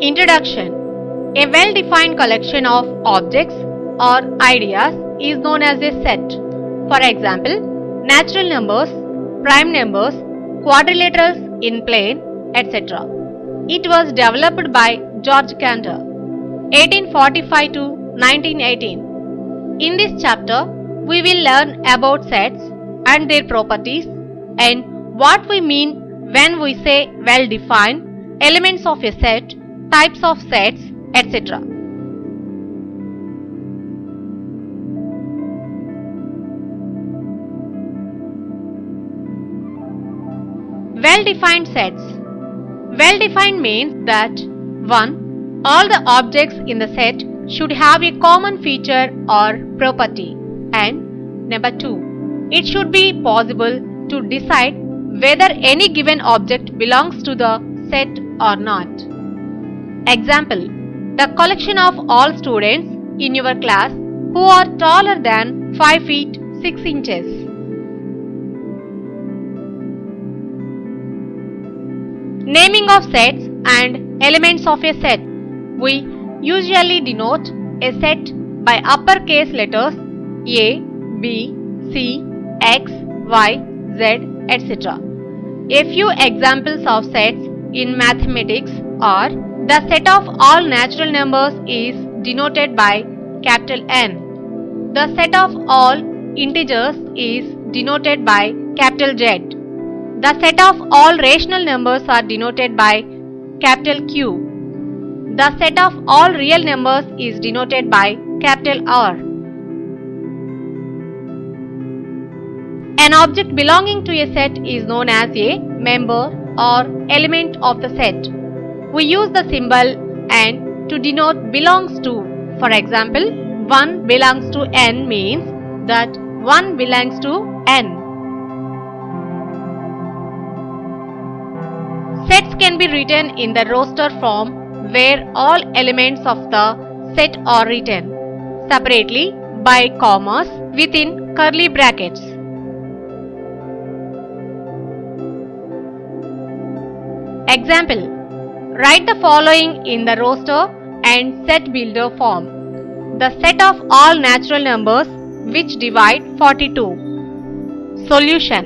Introduction. A well-defined collection of objects or ideas is known as a set. For example, natural numbers, prime numbers, quadrilaterals in plane, etc. It was developed by George Cantor, 1845 to 1918. In this chapter, we will learn about sets and their properties and what we mean when we say well-defined, elements of a set, types of sets, etc. Well-defined sets. Well-defined means that 1. All the objects in the set should have a common feature or property, and number 2. It should be possible to decide whether any given object belongs to the set or not. Example: the collection of all students in your class who are taller than 5 feet 6 inches. Naming of sets and elements of a set. We usually denote a set by uppercase letters A, B, C, X, Y, Z, etc. A few examples of sets in mathematics are: the set of all natural numbers is denoted by capital N. The set of all integers is denoted by capital Z. The set of all rational numbers are denoted by capital Q. The set of all real numbers is denoted by capital R. An object belonging to a set is known as a member or element of the set. We use the symbol N to denote belongs to. For example, 1 belongs to N means that 1 belongs to N. Sets can be written in the roster form where all elements of the set are written separately by commas within curly brackets. Example: write the following in the roster and set builder form. The set of all natural numbers which divide 42. Solution: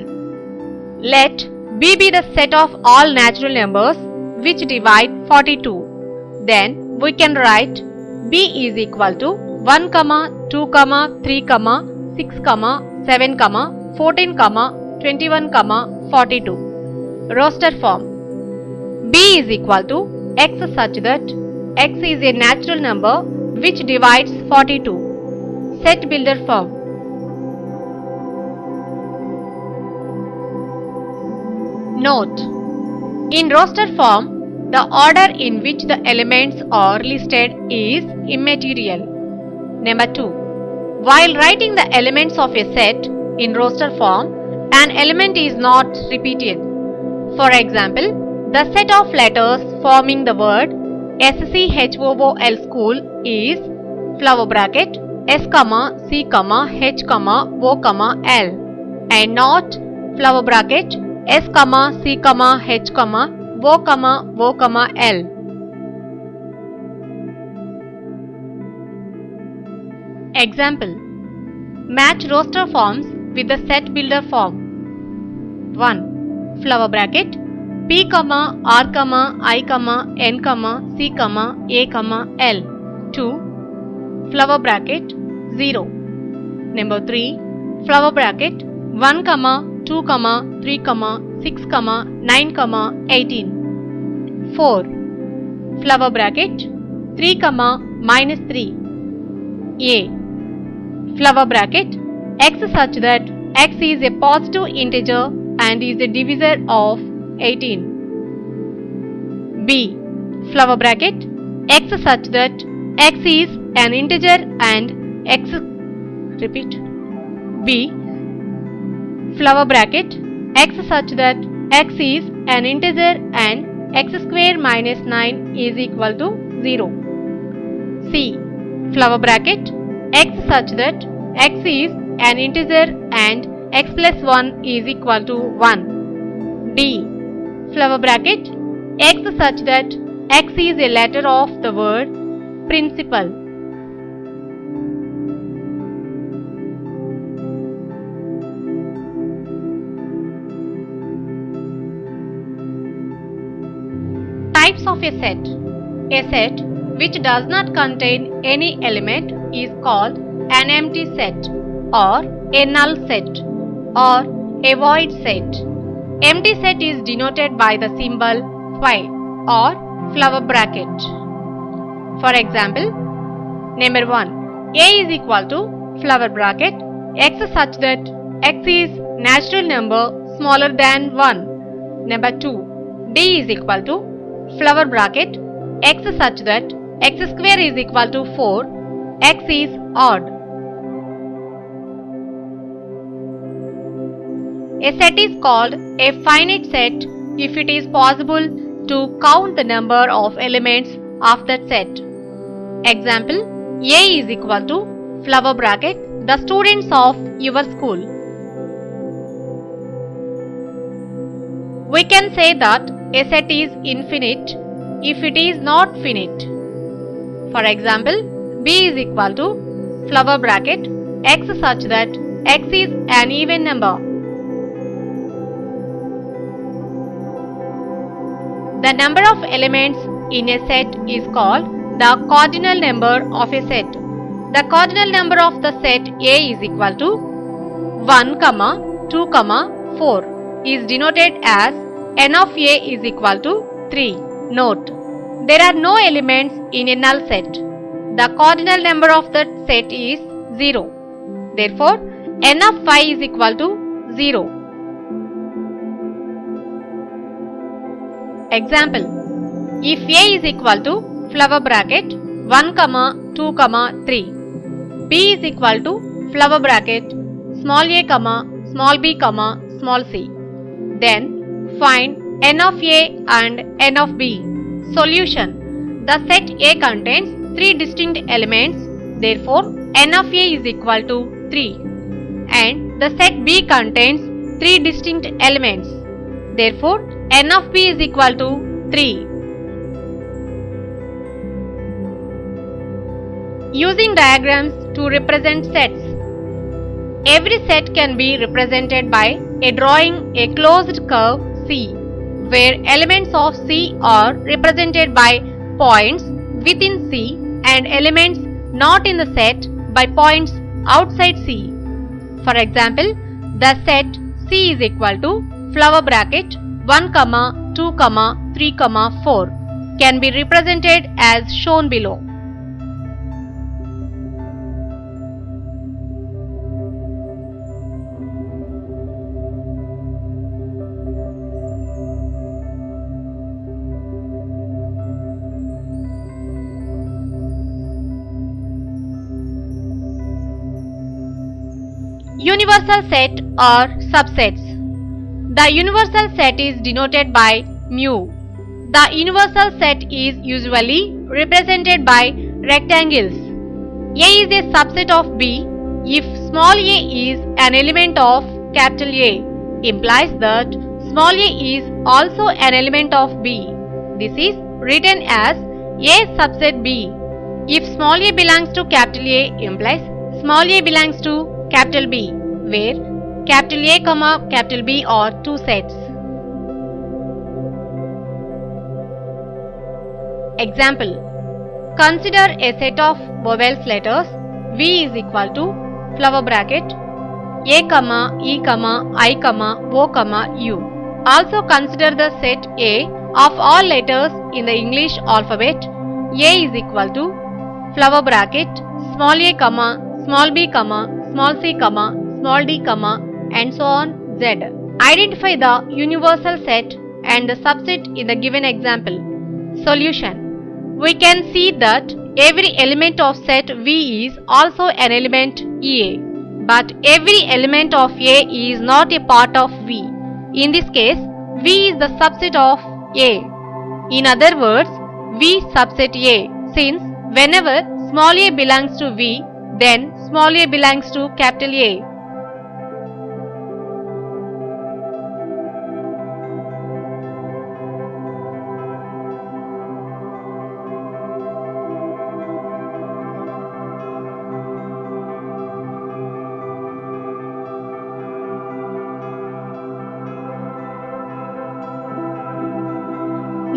let B be the set of all natural numbers which divide 42. Then we can write B is equal to 1, 2, 3, 6, 7, 14, 21, 42. Roster form: B is equal to X such that X is a natural number which divides 42. Set builder form: Note: in roster form, the order in which the elements are listed is immaterial. Number 2. While writing the elements of a set in roster form, an element is not repeated. For example, the set of letters forming the word SCHOOL school is flower bracket S, C, H, O, L and not flower bracket S, C, H, O, L. Example: match roster forms with the set builder form. 1. Flower bracket P, R, I, N, C, A, L. 2. Flower bracket 0. Number 3. Flower bracket 1, 2, 3, 6, 9, 18. 4. Flower bracket 3, -3. A. Flower bracket X such that X is a positive integer and is the divisor of 18. B. Flower bracket X such that X is an integer and B. Flower bracket X such that X is an integer and X square minus 9 is equal to 0. C. Flower bracket X such that X is an integer and X plus 1 is equal to 1. D. Flower bracket X such that X is a letter of the word principal. Types of a set. A set which does not contain any element is called an empty set or a null set or a void set. Empty set is denoted by the symbol phi or flower bracket. For example, number 1, A is equal to flower bracket x such that x is natural number smaller than 1. Number 2, D is equal to flower bracket x such that x square is equal to 4, x is odd. A set is called a finite set if it is possible to count the number of elements of that set. Example, A is equal to flower bracket the students of your school. We can say that a set is infinite if it is not finite. For example, B is equal to flower bracket x such that x is an even number. The number of elements in a set is called the cardinal number of a set. The cardinal number of the set A is equal to 1, 2, 4 is denoted as n of A is equal to 3. Note, there are no elements in a null set. The cardinal number of that set is 0. Therefore, n of phi is equal to 0. Example, if A is equal to flower bracket 1, 2, 3, B is equal to flower bracket small a, small b, small c, then find n of A and n of B. Solution, the set A contains 3 distinct elements, therefore n of A is equal to 3, and the set B contains 3 distinct elements, therefore n of B is equal to 3. Using diagrams to represent sets. Every set can be represented by drawing a closed curve C, where elements of C are represented by points within C and elements not in the set by points outside C. For example, the set C is equal to flower bracket 1, 2, 3, 4 can be represented as shown below. Universal set or subsets. The universal set is denoted by mu. The universal set is usually represented by rectangles. A is a subset of B if small a is an element of capital A, implies that small a is also an element of B. This is written as A subset B. If small a belongs to capital A implies small a belongs to capital B, where capital A, capital B are two sets. Example, consider a set of vowels letters V is equal to flower bracket A, E, I, O, U. Also consider the set A of all letters in the English alphabet. A is equal to flower bracket small a, small b, small c, small d, and so on Z. Identify the universal set and the subset in the given example. Solution. We can see that every element of set V is also an element A, but every element of A is not a part of V. In this case, V is the subset of A. In other words, V subset A, since whenever small a belongs to V, then small a belongs to capital A.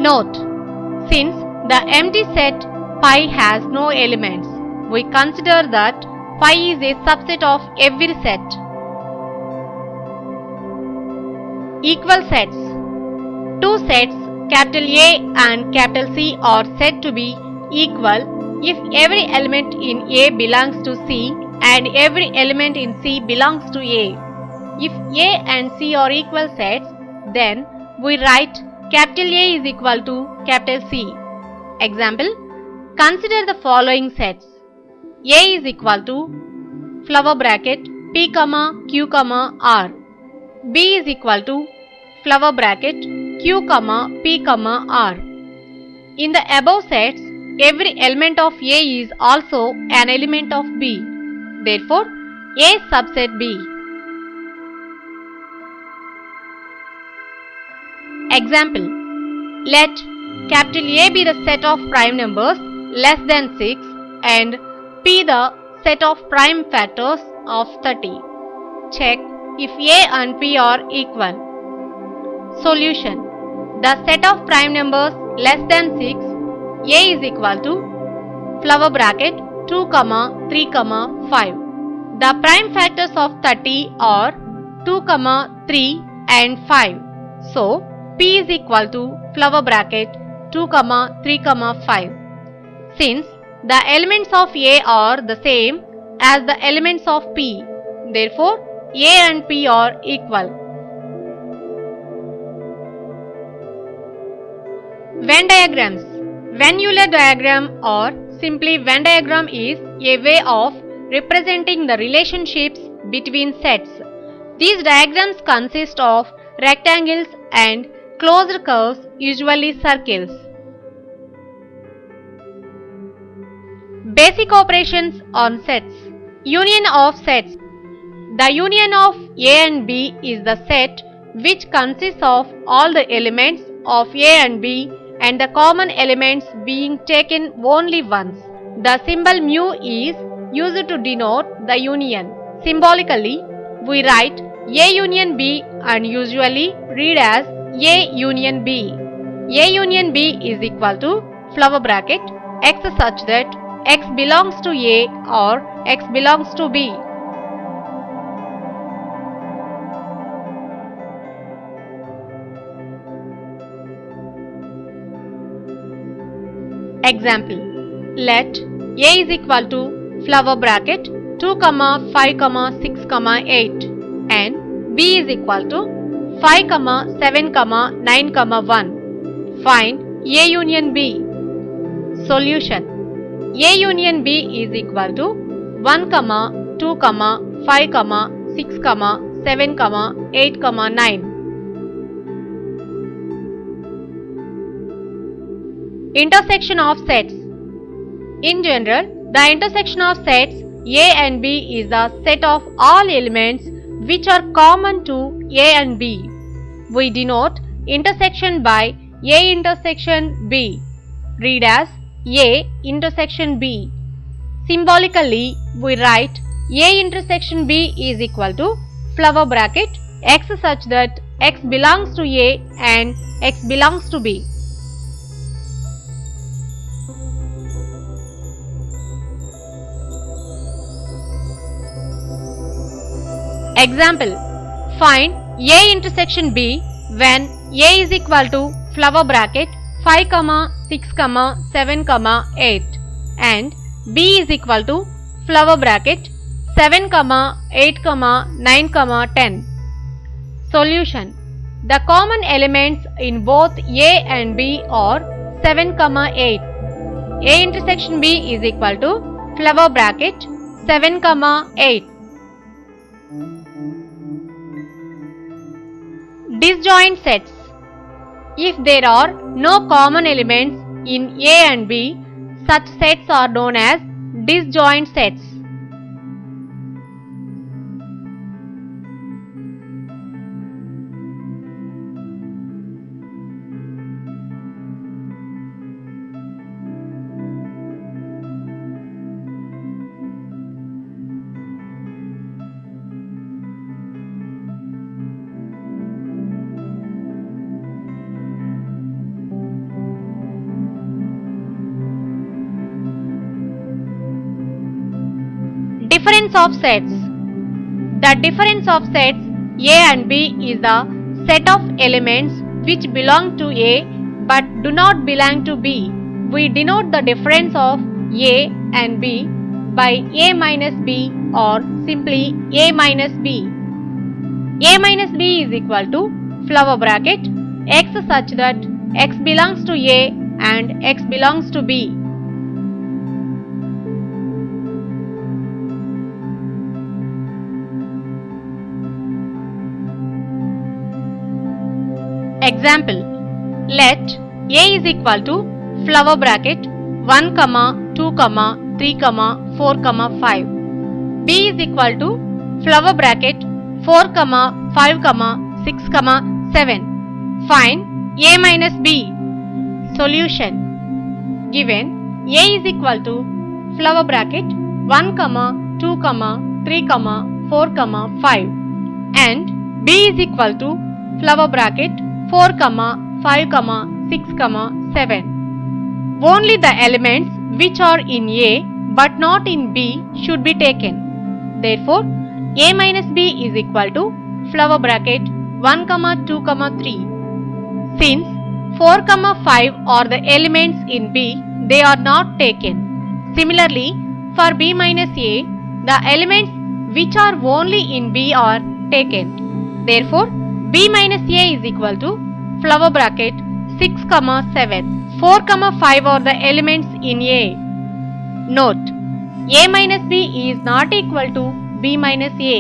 Note: since the empty set pi has no elements, we consider that pi is a subset of every set. Equal sets. Two sets capital A and capital C are said to be equal if every element in A belongs to C and every element in C belongs to A. If A and C are equal sets, then we write capital A is equal to capital C. Example: consider the following sets. A is equal to flower bracket P, Q, R. B is equal to flower bracket Q, P, R. In the above sets, every element of A is also an element of B. Therefore, A subset B. Example: let capital A be the set of prime numbers less than 6 and P the set of prime factors of 30. Check if A and P are equal. Solution: the set of prime numbers less than 6, A is equal to flower bracket 2, 3, 5. The prime factors of 30 are 2, 3 and 5. So, P is equal to flower bracket 2, 3, 5. Since the elements of A are the same as the elements of P, therefore A and P are equal. Venn diagrams. Venn-Euler diagram or simply Venn diagram is a way of representing the relationships between sets. These diagrams consist of rectangles and closed curves, usually circles. Basic operations on sets. Union of sets. The union of A and B is the set which consists of all the elements of A and B and the common elements being taken only once. The symbol mu is used to denote the union. Symbolically, we write A union B and usually read as A union B. A union B is equal to flower bracket X such that X belongs to A or X belongs to B. Example: let A is equal to flower bracket 2, 5, 6, 8 and B is equal to 5, 7, 9, 1. Find A union B. Solution: A union B is equal to 1, 2, 5, 6, 7, 8, 9. Intersection of sets. In general, the intersection of sets A and B is the set of all elements which are common to A and B. We denote intersection by A intersection B. Read as A intersection B. Symbolically, we write A intersection B is equal to flower bracket X such that X belongs to A and X belongs to B. Example: find A intersection B when A is equal to flower bracket 5, 6, 7, 8 and B is equal to flower bracket 7, 8, 9, 10. Solution: the common elements in both A and B are 7, 8. A intersection B is equal to flower bracket 7, 8. Disjoint sets. If there are no common elements in A and B, such sets are known as disjoint sets. difference of sets. The difference of sets A and B is the set of elements which belong to A but do not belong to B. We denote the difference of A and B by A minus B or simply A minus B. A minus B is equal to flower bracket x such that x belongs to A and x belongs to B. Example: let A is equal to flower bracket 1, 2, 3, 4, 5. B is equal to flower bracket 4, 5, 6, 7. Find A minus B. Solution: given A is equal to flower bracket 1, 2, 3, 4, 5 and B is equal to flower bracket 4, 5, 6, 7. Only the elements which are in A but not in B should be taken. Therefore, A minus B is equal to flower bracket 1, 2, 3. Since 4, 5 are the elements in B, they are not taken. Similarly, for B minus A, the elements which are only in B are taken. Therefore, B minus A is equal to flower bracket 6, 7. 4, 5 are the elements in A. Note: A minus B is not equal to B minus A.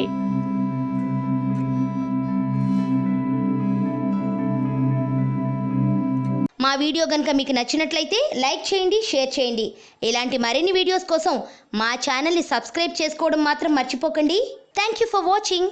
మా video కనుక మీకు నచ్చినట్లయితే like చేయండి, share చేయండి. ఇలాంటి మరిన్ని videos కోసం మా ఛానల్ని సబ్స్క్రైబ్ చేసుకోవడం మాత్రం మర్చిపోకండి. Thank you for watching.